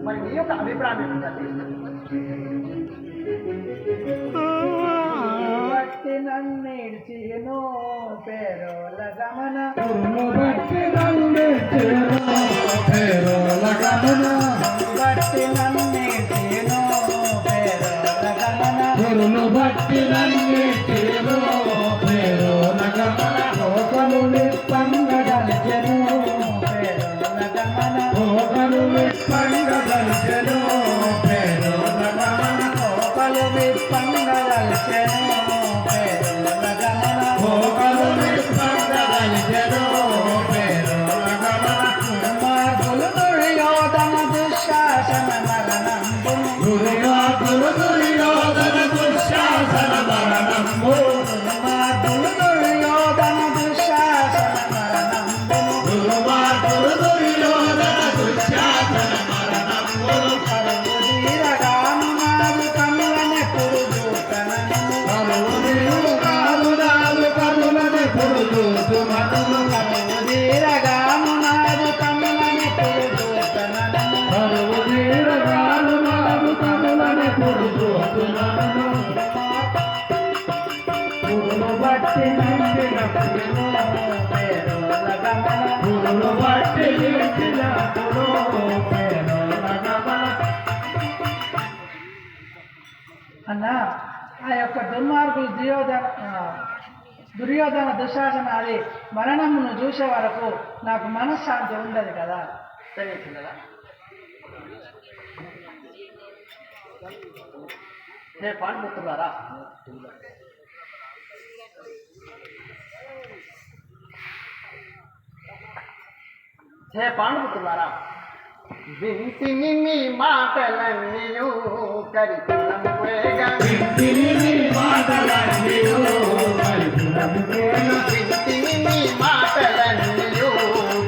మరి నీ యొక్క అభిప్రాయం ఏమిటండి? బట్టి నన్నిడ్చినో పేరోల గమన బట్టి నన్నిడ్చినో పేరోల గమన బట్టి నన్నిడ్చినో పేరోల గమన గురును బట్టి నన్నిడ్చినో పేరోల గమన లోకము విప్పంగదల్చెను పేరోల గమన లోకము విప్పంగదల్చెను పేరోల గమన లోకలు విప్పంగదల్చెను పేరోల గమన లోకము విప్పంగదల్చెను పేరోల గమన దుర్మార్గులు దుర్యోధన దుశ్శాసన మరణంబును దుర్యోధన దుశ్శాసన మరణంబు దుర్మార్గులు దుర్యోధన దుశ్శాసన మరణంబును దుర్మార్గులు దుర్యోధన దుశ్శాసన మరణంబు కరువు తీరగాను నాదు కనులనెప్పుడు చూతనను కరువు తీరగాను నాదు కనులనెప్పుడు చూతనను కరువు తీరగాను నాదు కనులనెప్పుడు చూతనను కరువు తీరగాను నాదు కనులనెప్పుడు చూతనను గురును బట్టి నిండినప్పుడు పేరోల గమన గురును బట్టి నిలిచినప్పుడు పేరోల గమన అన్న ఆ యొక్క దుర్మార్గులు దుర్యోధన దుశ్శాసన అది మరణమును చూసే వరకు నాకు మనశ్శాంతి ఉండదు కదా. తెలియదా? హే పాండుపుత్రులారా, హే పాండుపుత్రులారా, వింటిని మీ మాటలన్నీయు కరికులము వేగా వింటిని మీ మాటలన్నీయు కరికులము వేగా వింటిని మీ మాటలన్నీయు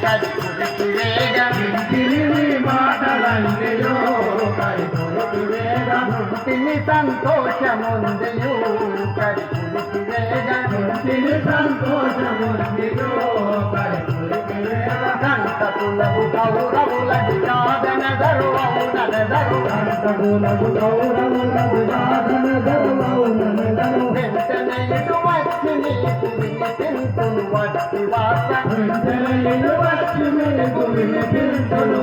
కరికులికి వేగా వింటిని మీ మాటలన్నీయు కరికులము వేగా ఇంటిని సంతోషముందియు కరికులికి వేగా ఇంటిని సంతోషముందియు కరికులము వేగా కంటకులకు కౌరవులకు కాదనదరు అవునదరు కంటకులకు కౌరవులకు కాదనదరు అవునదరు వెంటనే ఇటు వచ్చి నీకు వినిపింతును వట్టి వార్త వెంటనే ఇటు వచ్చి మీకు వినిపింతును